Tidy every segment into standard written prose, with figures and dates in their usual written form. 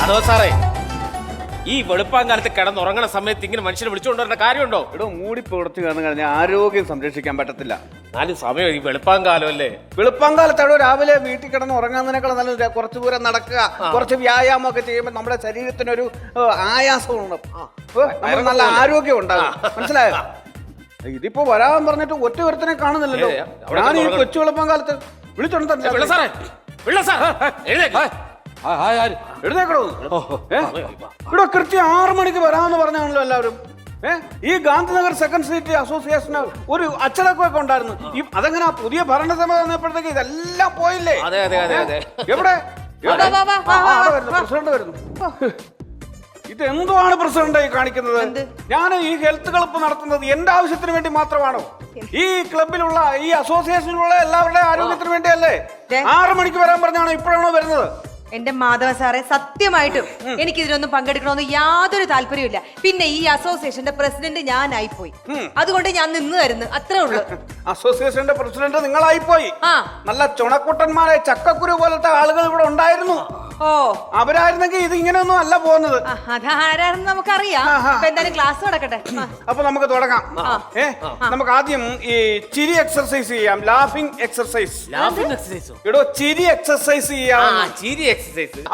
മാധവ സാറേ, ഈ വെളുപ്പാങ്കാലത്ത് കിടന്നുറങ്ങണ സമയത്ത് ഇങ്ങനെ മനുഷ്യനെ വിളിച്ചുകൊണ്ടുവരേണ്ട കാര്യമുണ്ടോ? ഇവിടെ മൂടി പുറത്ത് കിടന്നു കഴിഞ്ഞാൽ ആരോഗ്യം സംരക്ഷിക്കാൻ പറ്റത്തില്ല. നാല് സമയം ഈ വെളുപ്പാങ്കാലം അല്ലേ? വെളുപ്പാങ്കാലത്ത് അവിടെ രാവിലെ വീട്ടിൽ കിടന്ന് ഉറങ്ങുന്നതിനേക്കാൾ നല്ലത് കുറച്ച് ദൂരം നടക്കുക, കുറച്ച് വ്യായാമം ഒക്കെ ചെയ്യുമ്പോൾ നമ്മുടെ ശരീരത്തിനൊരു ആയാസമുണ്ട്, നമുക്ക് നല്ല ആരോഗ്യം ഉണ്ടാകും. മനസ്സിലായോ? ഇതിപ്പോ വരാൻ പറഞ്ഞിട്ട് ഒറ്റ ഒരുത്തനെ കാണുന്നില്ലല്ലോ. ഞാൻ ഈ കൊച്ചു വെളുപ്പാങ്കാലത്ത് വിളിച്ചോണ്ടോ എഴുന്നേക്കണോ? ഇവിടെ കൃത്യം 6 മണിക്ക് വരാമെന്ന് പറഞ്ഞാണല്ലോ എല്ലാവരും. ഈ ഗാന്ധിനഗർ സെക്കൻഡ് സ്ട്രീറ്റ് അസോസിയേഷന് ഒരു അച്ചടക്കമൊക്കെ ഉണ്ടായിരുന്നു. അതെങ്ങനെ പുതിയ ഭരണസഭ വന്നപ്പോഴത്തേക്ക് ഇതെല്ലാം പോയില്ലേ? എവിടെ പ്രസിഡന്റ് വരുന്നു? ഇത് എന്തുവാണ് പ്രസിഡന്റ് കാണിക്കുന്നത്? ഞാൻ ഈ ഹെൽത്ത് ക്ലബ്ബ് നടത്തുന്നത് എന്റെ ആവശ്യത്തിന് വേണ്ടി മാത്രമാണോ? ഈ ക്ലബിലുള്ള ഈ അസോസിയേഷനിലുള്ള എല്ലാവരുടെ ആരോഗ്യത്തിന് വേണ്ടിയല്ലേ? 6 മണിക്ക് വരാൻ പറഞ്ഞാണോ ഇപ്പോഴാണോ വരുന്നത്? എന്റെ മാധവ സാറേ, സത്യമായിട്ടും എനിക്ക് ഇതിനൊന്നും പങ്കെടുക്കണമെന്ന് യാതൊരു താല്പര്യമില്ല. പിന്നെ ഈ അസോസിയേഷന്റെ പ്രസിഡന്റ് ഞാനായിപ്പോയി, അതുകൊണ്ട് ഞാൻ നിന്ന് തരുന്നു, അത്രേ ഉള്ളൂ. അസോസിയേഷന്റെ പ്രസിഡന്റ് നിങ്ങളായിപ്പോയി. നല്ല ചുണക്കുട്ടന്മാരെ ചക്കക്കുരു പോലത്തെ ആളുകൾ ഇവിടെ ഉണ്ടായിരുന്നു. ഓ, അവരായിരുന്നെങ്കിൽ ഇത് ഇങ്ങനെയൊന്നും അല്ല പോകുന്നത്. അതാരാണെന്ന് നമുക്കറിയാം. എന്തായാലും ക്ലാസ് നടക്കട്ടെ. അപ്പൊ നമുക്ക് തുടങ്ങാം. നമുക്ക് ആദ്യം ഈ ചിരി എക്സർസൈസ് ചെയ്യാം. Laughing exercise. ഇടോ, ചിരി എക്സർസൈസ് ചെയ്യാം.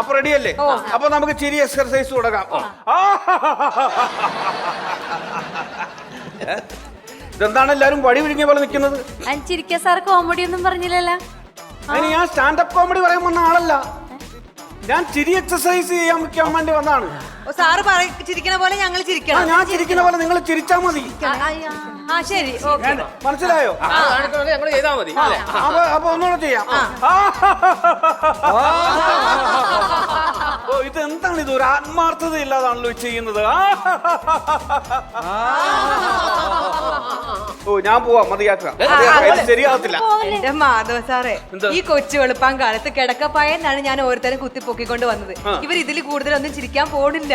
അപ്പൊ റെഡിയല്ലേ? അപ്പൊ നമുക്ക് ചിരി എക്സർസൈസ് തുടങ്ങാം. ഇതെന്താണ് എല്ലാരും വടി വിഴുങ്ങിയ പോലെ നിൽക്കുന്നത്? ചിരിക്ക സാർ കോമഡി ഒന്നും പറഞ്ഞില്ലല്ലോ. അതിന് ഞാൻ സ്റ്റാൻഡപ്പ് കോമഡി പറയാൻ വന്ന ആളല്ല. ഞാൻ ചിരി എക്സർസൈസ് ചെയ്യാൻ വേണ്ടി വന്നതാണ്. സാറ് ചിരിക്കണ പോലെ ഞങ്ങൾ ചിരിക്കണം. ഞാൻ ചിരിക്കുന്ന പോലെ നിങ്ങൾ ചിരിച്ചാ മതി. ശരി, മനസ്സിലായോ? അപ്പൊ ഒന്നുകൂടെ ചെയ്യാം. ഇത് എന്താണ്? ഇത് ഒരു ആത്മാർത്ഥത ഇല്ലാതാണല്ലോ ചെയ്യുന്നത്. ഓ, ഞാൻ പോവാ, മതിയാക്കാം. ശരിയാകത്തില്ല. എന്റെ മാധവ സാറേ, ഈ കൊച്ചു വെളുപ്പാങ്കാലത്ത് കിടക്കപ്പായെന്നാണ് ഞാൻ ഓരോരുത്തരും കുത്തിപ്പൊക്കിക്കൊണ്ട് വന്നത്. ഇവർ ഇതിൽ കൂടുതലൊന്നും ചിരിക്കാൻ പോണില്ല.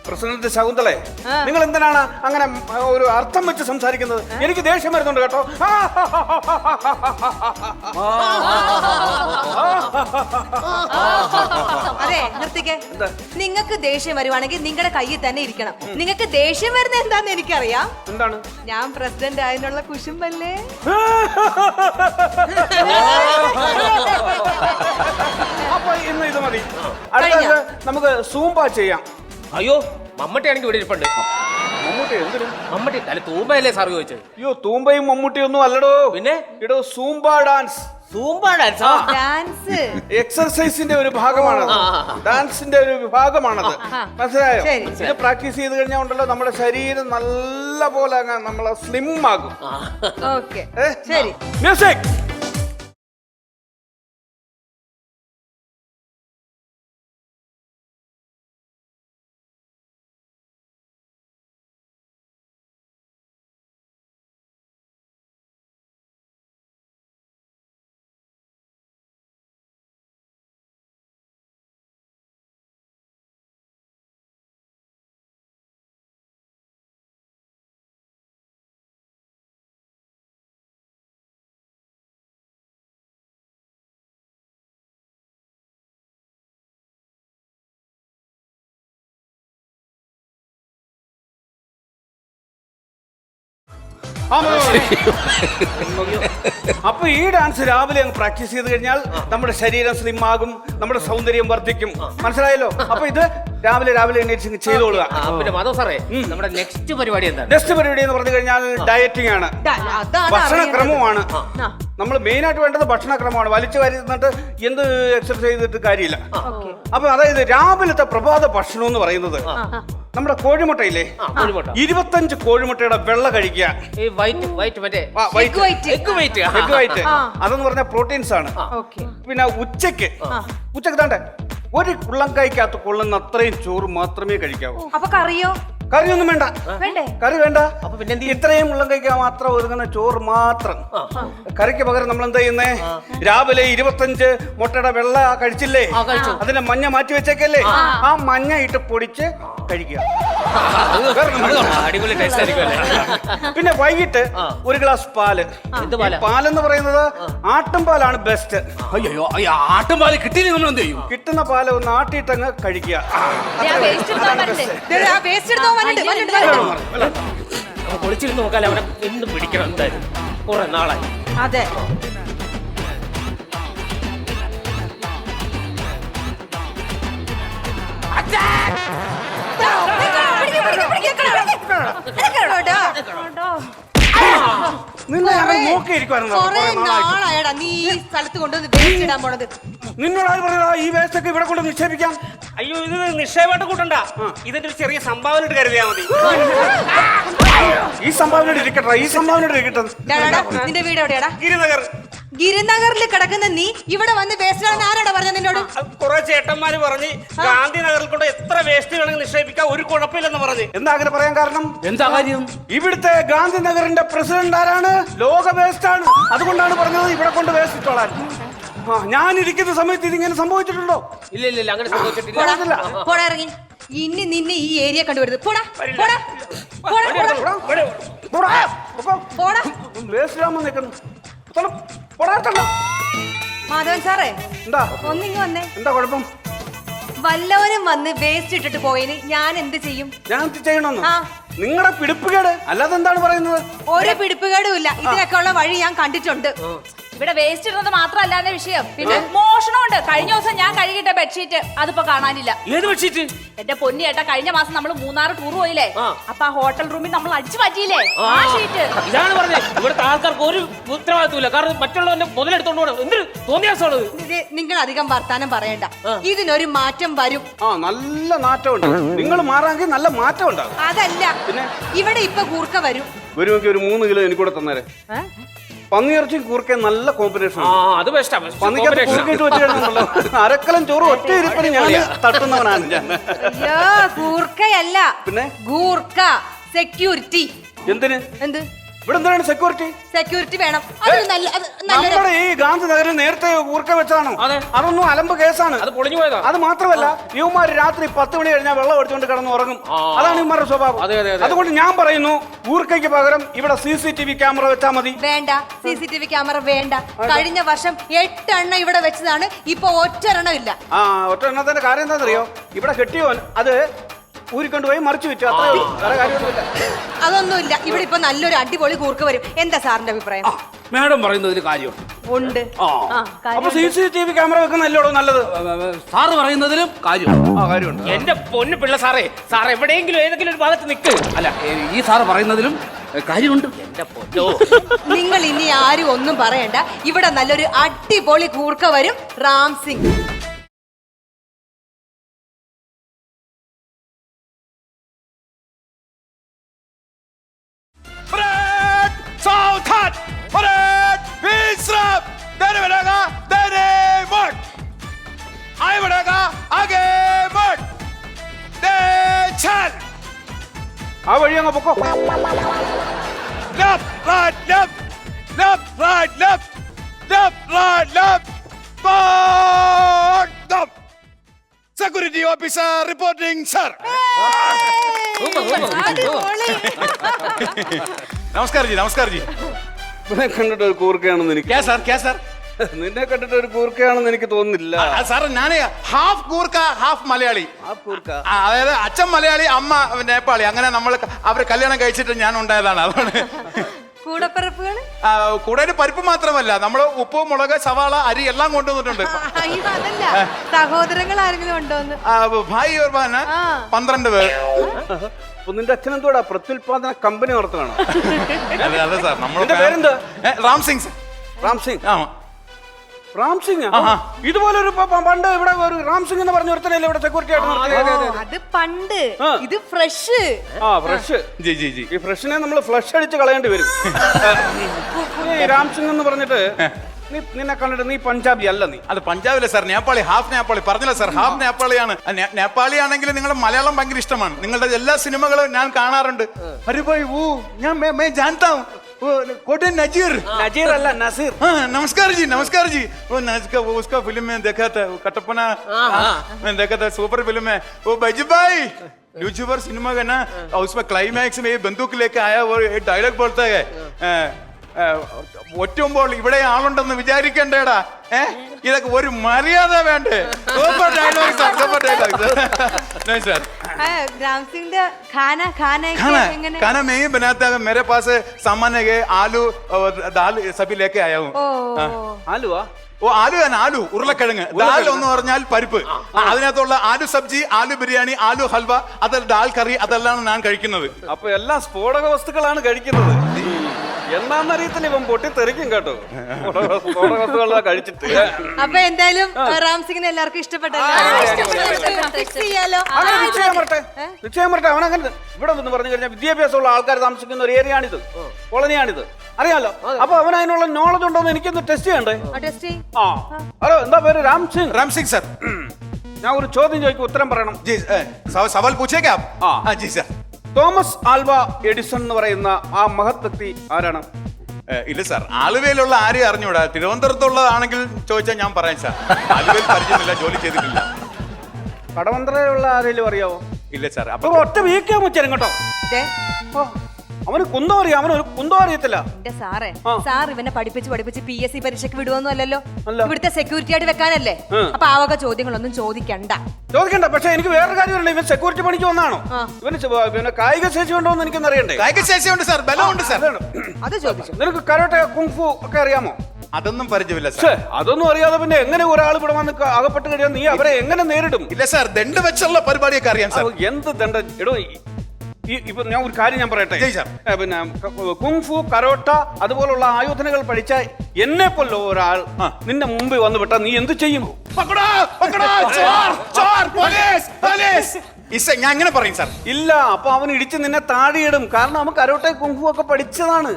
പ്രസിഡന്റ് ശകുന്തളെ, നിങ്ങൾ എന്തിനാണ് അങ്ങനെ ഒരു അർത്ഥം വെച്ച് സംസാരിക്കുന്നത്? എനിക്ക് ദേഷ്യം വരുന്നുണ്ട് കേട്ടോ. അതെ, നിർത്തിക്കേ. നിങ്ങൾക്ക് ദേഷ്യം വരുവാണെങ്കിൽ നിങ്ങളുടെ കയ്യിൽ തന്നെ ഇരിക്കണം. നിങ്ങൾക്ക് ദേഷ്യം വരുന്നത് എന്താന്ന് എനിക്കറിയാം. എന്താണ്? ഞാൻ പ്രസിഡന്റ് ആയതിനുള്ള കുശുമ്പല്ലേ? അപ്പൊ ഇന്ന് ഇത് മതി. അടുത്ത നമുക്ക് സൂംബ ചെയ്യാം. അയ്യോ, മമ്മൂട്ടിയാണെങ്കിൽ ഇവിടെ ഇരിപ്പുണ്ട്. മമ്മൂട്ടി എന്തിനും? മമ്മൂട്ടി അല്ല, തൂമ്പയല്ലേ സാർ ചോദിച്ചത്? അയ്യോ, തൂമ്പയും മമ്മൂട്ടിയും ഒന്നും അല്ലടോ. പിന്നെ ഇടോ, zumba dance. Zumba dance? Dance എക്സർസൈസിന്റെ ഒരു ഭാഗമാണത്. ഡാൻസിന്റെ ഒരു വിഭാഗമാണത്. മനസ്സിലായോ? ഇത് പ്രാക്ടീസ് ചെയ്ത് കഴിഞ്ഞാൽ ഉണ്ടല്ലോ നമ്മുടെ ശരീരം നല്ല പോലെ നമ്മളെ സ്ലിം ആകും. ശരി, മ്യൂസിക്. അപ്പൊ ഈ ഡാൻസ് രാവിലെ അങ്ങ് പ്രാക്ടീസ് ചെയ്ത് കഴിഞ്ഞാൽ നമ്മുടെ ശരീരം സ്ലിം ആകും, നമ്മുടെ സൗന്ദര്യം വർദ്ധിക്കും. മനസ്സിലായല്ലോ? അപ്പൊ ഇത് രാവിലെ എണീറ്റ് ചെയ്തോളുക. പിന്നെ മാധവ് സാറേ, നമ്മുടെ നെക്സ്റ്റ് പരിപാടി എന്താണ്? നെക്സ്റ്റ് പരിപാടി എന്ന് പറഞ്ഞു കഴിഞ്ഞാൽ ഡയറ്റിംഗ് ആണ്, ഭക്ഷണക്രമമാണ്. നമ്മൾ മെയിൻ ആയിട്ട് വേണ്ടത് ഭക്ഷണക്രമമാണ്. വലിച്ചു വാരി നിന്നിട്ട് എന്ത് എക്സർസൈസ് ചെയ്തിട്ട് കാര്യമില്ല. അപ്പൊ അതായത് രാവിലത്തെ പ്രഭാത ഭക്ഷണം എന്ന് പറയുന്നത് നമ്മുടെ കോഴിമുട്ടയില്ലേ, 25 കോഴിമുട്ടയുടെ വെള്ള കഴിക്കുക. അതെന്ന് പറഞ്ഞാൽ പ്രോട്ടീൻസ് ആണ്. പിന്നെ ഉച്ചക്ക് താണ്ടെ ഒരു കുള്ളംകായ്ക്കകത്ത് കൊള്ളുന്ന അത്രയും ചോറ് മാത്രമേ കഴിക്കാവൂ. അപ്പൊ കറിയോ? കറിയൊന്നും വേണ്ട. വേണ്ടേ? കറി വേണ്ട. അപ്പൊ പിന്നെ എന്ത് ഇത്രയും ഉള്ളം കഴിക്കാൻ മാത്രം ഒതുങ്ങുന്ന ചോറ് മാത്രം. കറിക്ക് പകരം നമ്മൾ എന്താ ചെയ്യുന്നേ? രാവിലെ 25 മുട്ടയുടെ വെള്ള കഴിച്ചില്ലേ? അതിന്റെ മഞ്ഞ മാറ്റി വെച്ചേക്കല്ലേ? ആ മഞ്ഞ ഇട്ട് പൊടിച്ച് കഴിക്കുക. അടിപൊളി ടേസ്റ്റ് ആയിരിക്കും. പിന്നെ വൈകിട്ട് 1 ഗ്ലാസ് പാല്. പാലെന്ന് പറയുന്നത് ആട്ടുംപാലാണ് ബെസ്റ്റ്. അയ്യോ ആട്ടുംപാല് കിട്ടിയില്ല നമ്മൾ എന്ത് ചെയ്യും? കിട്ടുന്ന പാല് ഒന്ന് ആട്ടിയിട്ടങ്ങ് കഴിക്കുക. പൊളിച്ചിരുന്ന് നോക്കാല്ലേ അവനെ എന്ന് പിടിക്കണം എന്തായാലും. കുറെ നാളായി. അതെ. നാളായടാ നീ ഈ സ്ഥലത്ത് കൊണ്ടുവന്ന് വേസ്റ്റ് ഇടാൻ പോണത്. നിന്നോട് ആര് പറഞ്ഞതാ ഈ വേസ്റ്റ് ഒക്കെ ഇവിടെ കൊണ്ട് നിക്ഷേപിക്കാം? അയ്യോ ഇത് നിക്ഷേപമായിട്ട് കൂട്ടണ്ട. ഇതിന്റെ ഒരു ചെറിയ സംഭാവന കരുതിയാ മതി. ഈ സംഭാവന ഇരിക്കട്ടെ, ഈ സംഭാവന ഇരിക്കട്ടെ. നിന്റെ വീട് എവിടെയാടാ? ഗിരിനഗർ. ഗിരിനഗറിൽ കിടക്കുന്ന നീ ഇവിടെ വന്ന് വേസ്റ്റ് ഇടാൻ ആരാടാ പറഞ്ഞ നിന്നോട്? കുറെ ചേട്ടന്മാര് പറഞ്ഞ് ഗാന്ധിനഗറിൽ കൊണ്ട് എത്ര വേസ്റ്റ് വേണമെങ്കിൽ നിക്ഷേപിക്കാൻ ഒരു കുഴപ്പമില്ലെന്ന് പറഞ്ഞ്. എന്താ അങ്ങനെ പറയാൻ കാരണം? എന്താ കാര്യം? ഇവിടുത്തെ ഗാന്ധിനഗറിന്റെ പ്രസിഡന്റ് ആരാണ്? ലോക വേസ്റ്റ് ആണ്. അതുകൊണ്ടാണ് പറഞ്ഞത് ഇവിടെ കൊണ്ട് വേസ്റ്റ് ഇട്ടോളാൻ. ഞാൻ ഇരിക്കുന്ന സമയത്ത് ഇതിങ്ങനെ സംഭവിച്ചിട്ടുണ്ടോ? ഇല്ല ഇല്ല അങ്ങനെ സംഭവിച്ചിട്ടില്ല. പോടാ ഇറങ്ങി. ഇനി നിന്നെ ഈ ഏരിയ കണ്ടുവരുത്. പോടാ പോടാ പോടാ. വേസ്റ്റ് ഇടാൻ നിൽക്കുന്നു. മാധവൻ സാറേ എന്താ ഒന്നിങ്ങ് വന്നേ. എന്താ കുഴപ്പം? വല്ലവരും വന്ന് വേസ്റ്റ് ഇട്ടിട്ട് പോയതിന് ഞാൻ എന്ത് ചെയ്യും? ഞാൻ ചെയ്യണമെന്ന് നിങ്ങളുടെ പിടിപ്പുകേട് അല്ലാതെ എന്താണ് പറയുന്നത്? ഒരു പിടിപ്പുകേടും ഇല്ല. ഇതിനൊക്കെ ഉള്ള വഴി ഞാൻ കണ്ടിട്ടുണ്ട്. ഇവിടെ വേസ്റ്റ് ഇടുന്നത് മാത്രമല്ലാതെ വിഷയം, പിന്നെ മോഷണമുണ്ട്. കഴിഞ്ഞ ദിവസം ഞാൻ കഴുകിട്ട ബെഡ്ഷീറ്റ് അതിപ്പോ കാണാനില്ല. ഏത് ബെഡ്ഷീറ്റ്? എന്റെ പൊന്നി ഏട്ടാ, കഴിഞ്ഞ മാസം നമ്മൾ മൂന്നാർ ടൂർ പോയില്ലേ? അപ്പൊ ആ ഹോട്ടൽ റൂമിൽ നമ്മൾ അടിച്ചു മാറ്റിയില്ലേ ആ ഷീറ്റ്. ഇതാണ് പറഞ്ഞത്. ഇവിടുത്തെ ആൾക്കാർക്ക് ഒരു ഉത്തരവാദിത്വമില്ല. കാരണം മറ്റുള്ളവന്റെ മുതലെടുത്തോണ്ട് പോകണം. എന്തൊരു തോന്നിയാസമാണ്. നിങ്ങൾ അധികം വർത്താനം പറയണ്ട. ഇതിനൊരു മാറ്റം വരും. നല്ല മാറ്റമുണ്ട്. നിങ്ങൾ മാറാമെങ്കിൽ നല്ല മാറ്റം ഉണ്ടാകും. അതല്ല, ഇവിടെ ഇപ്പൊ കൂർക്ക വരും. വരുമെങ്കിൽ ഒരു 3 കിലോ എനിക്കൂടെ തന്നേരെ. പന്നിയിറച്ചി കൂർക്ക നല്ല കോമ്പിനേഷൻ. അത് ബെസ്റ്റാ. അരക്കലം ചോറ് ഒറ്റ ഇരിപ്പിന് ഞാൻ തട്ടുന്നവനാണ് ഞാൻ. അയ്യോ കൂർക്കയല്ല, പിന്നെ ഗൂർക്ക സെക്യൂരിറ്റി. എന്തിന്? എന്ത് ഇവിടെ എന്താണ് സെക്യൂരിറ്റി? സെക്യൂരിറ്റി വേണം. അതൊരു നമ്മുടെ ഈ ഗാന്ധിനഗറിൽ നേരത്തെ കൂർക്ക വെച്ചതാണോ? അതൊന്നും അലമ്പ് കേസാണ്. അത് പൊളിഞ്ഞു പോയതാ. അത് മാത്രമല്ല ഇവന്മാര് രാത്രി 10 മണി കഴിഞ്ഞാൽ വെള്ളം എടുത്തുകൊണ്ട് കിടന്ന് ഉറങ്ങും. അതാണ് ഇവന്മാരുടെ സ്വഭാവം. അതുകൊണ്ട് ഞാൻ പറയുന്നു കൂർക്കയ്ക്ക് പകരം ഇവിടെ CCTV ക്യാമറ വെച്ചാൽ മതി. വേണ്ട, CCTV ക്യാമറ വേണ്ട. കഴിഞ്ഞ വർഷം 8 എണ്ണം ഇവിടെ വെച്ചതാണ്. ഇപ്പൊ ഒറ്റ എണ്ണം ഇല്ല. ഒറ്റ എണ്ണത്തിന്റെ കാര്യം എന്താണെന്നറിയോ? ഇവിടെ കെട്ടിയോൻ അത് ഊരിക്കൊണ്ടുപോയി മറിച്ചു വെച്ചു. അത്രേ ഉള്ളൂ. വേറെ കാര്യമൊന്നുമില്ല. അതൊന്നുമില്ല. ഇവിടെ ഇപ്പൊ നല്ലൊരു അടിപൊളി കൂർക്ക വരും. എന്താ സാറിന്റെ അഭിപ്രായം? മാഡം പറയുന്നതിൽ കാര്യം ഉണ്ട്. അപ്പൊ CCTV ക്യാമറ വെക്കുന്നല്ലോ നല്ലത്. സാറ് പറയുന്നതിലും കാര്യം. കാര്യമുണ്ട്. എന്റെ പൊന്നു പിള്ള സാറേ, സാർ എവിടെയെങ്കിലും ഏതെങ്കിലും ഒരു ഭാഗത്ത് നിൽക്ക്. അല്ല ഈ സാറ് പറയുന്നതിലും കാര്യമുണ്ട്. എന്റെ പൊന്നോ, നിങ്ങൾ ഇനി ആരും ഒന്നും പറയണ്ട. ഇവിടെ നല്ലൊരു അടിപൊളി കൂർക്ക വരും. റാം സിംഗ്. ആ വഴി അങ്ങ് പൊക്കോ. Security officer reporting sir. നമസ്കാരം ജി. നമസ്കാരം ജി. നിന്നെ കണ്ടിട്ട് ഒരു കൂർക്കയാണെന്ന് എനിക്ക് നിന്നെ കണ്ടിട്ട് ഒരു കൂർക്കയാണെന്ന് എനിക്ക് തോന്നുന്നില്ല സാർ. ഞാൻ ഹാഫ് കൂർക്ക ഹാഫ് മലയാളി. അതായത് അച്ഛൻ മലയാളി, അമ്മ നേപ്പാളി. അങ്ങനെ നമ്മൾ അവര് കല്യാണം കഴിച്ചിട്ട് ഞാൻ ഉണ്ടായതാണ്. അതാണ് കൂടപ്പിറപ്പുകൾ. കൂടെ പരിപ്പ് മാത്രമല്ല, നമ്മള് ഉപ്പ്, മുളക്, സവാള, അരി എല്ലാം കൊണ്ടുവന്നിട്ടുണ്ട്. അതല്ല, സഹോദരങ്ങൾ ആരെങ്കിലും ഉണ്ടോന്ന്. ഭായി 12 പേർ. നിന്റെ അച്ഛൻ എന്തോടാ പ്രത്യുൽപാദന കമ്പനി നടത്തുകയാണോ? അതെ സാർ. നമ്മുടെ പേരെന്ത്? റാം സിംഗ്. റാം സിംഗ്. റാം സിംഗ് ഇതുപോലെ ഒരു പണ്ട് ഇവിടെ ഒരു റാം സിംഗ് എന്ന് പറഞ്ഞ ഒരുത്തനല്ലേ ഇവിടെ സെക്യൂരിറ്റി ആയിട്ട്? അത് പണ്ട്. ഇത് ഫ്രഷ്. ഫ്രഷ്. ഈ ഫ്രഷിനെ നമ്മൾ ഫ്ലഷ് അടിച്ച് കളയേണ്ടി വരും. ഈ റാം സിംഗ് എന്ന് പറഞ്ഞിട്ട് നിന്നെ കണ്ടിട്ട് നീ പഞ്ചാബി അല്ല നീ. അത് പഞ്ചാബിലെ സാർ, നേപ്പാളി, ഹാഫ് നേപ്പാളി. പറഞ്ഞില്ല സാർ, ഹാഫ് നേപ്പാളിയാണ്. നേപ്പാളി ആണെങ്കിൽ നിങ്ങളുടെ മലയാളം ഭയങ്കര ഇഷ്ടമാണ്. നിങ്ങളുടെ എല്ലാ സിനിമകളും ഞാൻ കാണാറുണ്ട്. അരെ ഭായ് വോ ഞാൻ मैं जानता हूं वो कोटे नजीर നജീർ അല്ല നസീർ. हाँ नमस्कार जी, नमस्कार जी. वो नज का वो उसका फिल्म में देखा था, वो कटपना मैं देखा था, सुपर फिल्म है वो बैजू भाई. यूट्यूबर सिनेमा का ना, और उसमें क्लाइमैक्स में ये बंदूक लेके आया और एक डायलॉग बोलता है ഒറ്റുമ്പോൾ ഇവിടെ ആളുണ്ടെന്ന് വിചാരിക്കണ്ടേടാ. ഇതൊക്കെ ഒരു മര്യാദ വേണ്ടേ? Super dialogue sir, super dialogue sir. Ram Singh दा खाना खाना खाना എങ്ങനെ? खाना मैं ही बनाता हूँ. मेरे पास सामान है, आलू और दाल सभी लेके आया हूँ. ആലുവാ? ഓ ആലു ആണ്, ആലു ഉരുളക്കിഴങ്ങ്. ദാൽ എന്ന് പറഞ്ഞാൽ പരിപ്പ്. അതിനകത്തുള്ള ആലു സബ്ജി, ആലു ബിരിയാണി, ആലു ഹൽവ, അത് ദാൽ കറി, അതെല്ലാം ഞാൻ കഴിക്കുന്നത്. അപ്പൊ എല്ലാം സ്ഫോടക വസ്തുക്കളാണ് കഴിക്കുന്നത്. എന്നാന്നറിയത്തില്ല, ഇവൻ പൊട്ടിത്തെറിക്കും കേട്ടോ സ്ഫോടക വസ്തുക്കളാ കഴിച്ചിട്ട്. അപ്പൊ എന്തായാലും റാം സിംഗിനെ എല്ലാവർക്കും ഇഷ്ടപ്പെട്ടല്ലോ. Fix ചെയ്യാലോ. അങ്ങനെ നിശ്ചയം പറട്ടെ. അവനങ്ങനെ ഇവിടെ എന്ന് പറഞ്ഞു കഴിഞ്ഞാൽ വിദ്യാഭ്യാസമുള്ള ആൾക്കാർ താമസിക്കുന്ന ഒരു ഏരിയയാണിത്, കോളനിയാണിത്, അറിയാലോ. അപ്പൊ അവൻ അതിനുള്ള നോളജ് ഉണ്ടോന്ന് എനിക്കൊന്ന് ടെസ്റ്റ് ചെയ്യണ്ടേ? ടെസ്റ്റ് ചെയ്യ്. ആ ഹലോ, എന്താ പേര്? രാം സിംഗ്. राम सिंह सर. ഞാൻ ഒരു ചോദ്യം ചോദിക്കും, ഉത്തരം പറയണം. जी सवाल पूछेगा आप? हाँ जी सर. തോമസ് ആൽവ എഡിസൺ എന്ന് പറയുന്ന ആ മഹത് വ്യക്തി ആരാണ്? ഇല്ല സാർ, ആലുവയിലുള്ള ആരെയും അറിഞ്ഞൂടാ. തിരുവനന്തപുരത്തുള്ളതാണെങ്കിൽ ചോദിച്ചാൽ ഞാൻ പറയാം സാർ. ആലുവയിൽ പരിചയമില്ല, ജോലി ചെയ്തിട്ടില്ല. കടവന്ത്രയിലുള്ള ആരെങ്കിലും അറിയാവോ? ഇല്ല സാർ. അപ്പൊ ഒറ്റ വീക്കാ മുച്ചരും കേട്ടോ. ദേ, അവന് കുന്തം അറിയാം, അവനൊരു കുന്തം അറിയത്തില്ല. എന്റെ സാറേ, ആ. സാർ ഇവനെ പഠിപ്പിച്ച് PSC പരീക്ഷയ്ക്ക് വിടുവൊന്നും അല്ലല്ലോ. അല്ല. ഇവിടുത്തെ സെക്യൂരിറ്റി ആയിട്ട് വെക്കാനല്ലേ. അപ്പൊ ആ വക ചോദ്യങ്ങളൊന്നും ചോദിക്കണ്ട. ചോദിക്കണ്ട. പക്ഷെ എനിക്ക് വേറൊരു കാര്യമല്ല, ഇവൻ സെക്യൂരിറ്റി പണിക്ക് വന്നാണോ? ആ. ഇവന് കായിക ശേഷി ഉണ്ടോ എന്ന് എനിക്കൊന്ന് അറിയണ്ടേ? കായിക ശേഷിയുണ്ട് സാർ, ബലമുണ്ട് സാർ. അത് ചോദിച്ചു. നിനക്ക് കരാട്ടെ, കുങ്ഫു ഒക്കെ അറിയാമോ? അതൊന്നും പരിചയമില്ല ഛെ, സാർ. അതൊന്നും അറിയാതെ പിന്നെ എങ്ങനെ ഒരാൾ ഇവിടെ വന്ന് അകപ്പെട്ട് കഴിയാൻ നീ അവരെ എങ്ങനെ നേരിടും? ഇല്ല സാർ, ദണ്ട് വെച്ചുള്ള പരിപാടിയൊക്കെ അറിയാം സാർ. അപ്പൊ എന്ത് ദണ്ഡ എടോ, ഇപ്പൊ ഞാൻ ഒരു കാര്യം ഞാൻ പറയട്ടെ. ജയ് സാർ. പിന്നെ കുങ്ഫു, കരോട്ട അതുപോലുള്ള ആയോധനകൾ പഠിച്ച എന്നെ പോലെ ഒരാൾ നിന്റെ മുമ്പിൽ വന്നു വിട്ടാ നീ എന്ത് ചെയ്യും? പക്കടോ, പക്കടോ, ചോർ, ചോർ, പോലീസ്, പോലീസ്. ഞാൻ അങ്ങനെ പറയും സാർ. ഇല്ല, അപ്പൊ അവൻ ഇടിച്ച് നിന്നെ താഴെയിടും. കാരണം അവൻ കരോട്ടെ കുങ്ഫു ഒക്കെ പഠിച്ചതാണ്.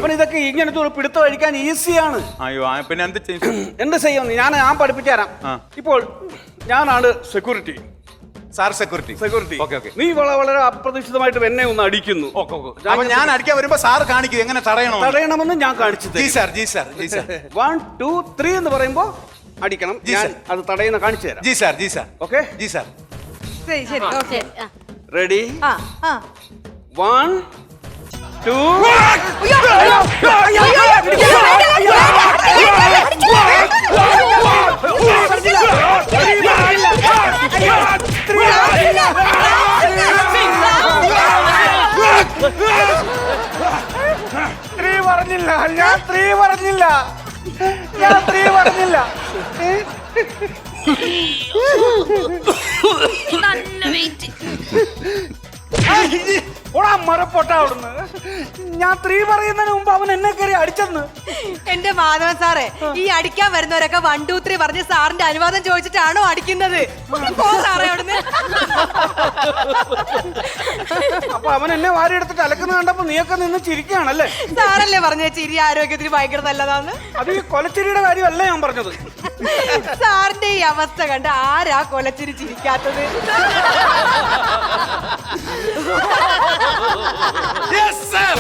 അവൻ ഇതൊക്കെ ഇങ്ങനത്തെ ഒരു പിടുത്തം കഴിക്കാൻ ഈസിയാണ്. അയ്യോ, പിന്നെ എന്ത് ചെയ്യും? എന്ത് ചെയ്യും? ഞാൻ പഠിപ്പിച്ചു തരാം. ഇപ്പോൾ ഞാനാണ് security. Sir security. Okay okay. നീ വളരെ അപ്രതീക്ഷിതമായിട്ട് എന്നെ ഒന്ന് അടിക്കുന്നു. അപ്പൊ ഞാൻ അടിക്കാൻ വരുമ്പോ സാർ കാണിക്കും എങ്ങനെ തടയണോ? തടയണമെന്ന് ഞാൻ കാണിച്ചു G sir, G sir, G sir. 1 2 3 എന്ന് പറയുമ്പോ അടിക്കണം. ഞാൻ അത് തടയുന്ന കാണിച്ചു തരാം. G sir, G sir. Okay, G sir. ശരി ശരി, ഓക്കെ. റെഡി? ആ ആ 1 2 പറഞ്ഞില്ല. ഞാൻ 3 പറഞ്ഞില്ല. മരപ്പൊട്ടാ അവിടുന്ന്. ഞാൻ 3 പറയുന്നതിന് മുമ്പ് അവൻ എന്നെ കയറി അടിച്ചെന്ന്. എന്റെ മാധവൻ സാറേ, ഈ അടിക്കാൻ വരുന്നവരൊക്കെ 1 2 3 പറഞ്ഞ് സാറിന്റെ അനുവാദം ചോദിച്ചിട്ടാണോ അടിക്കുന്നത്? പോ സാറേ അവിടുന്ന്. അപ്പൊ അവൻ എന്നെ വാരി എടുത്തിട്ട് അലക്കുന്ന കണ്ടപ്പോ നീയൊക്കെ നിന്ന് ചിരിക്കുകയാണല്ലേ? സാറല്ലേ പറഞ്ഞ ചിരി ആരോഗ്യത്തിന് ഭയങ്കര നല്ലതാന്ന്? അത് ഈ കൊലച്ചിരിയുടെ കാര്യമല്ല ഞാൻ പറഞ്ഞത്. സാറിന്റെ ഈ അവസ്ഥ കണ്ട് ആരാ കൊലച്ചിരി ചിരിക്കാത്തത്? Yes, sir.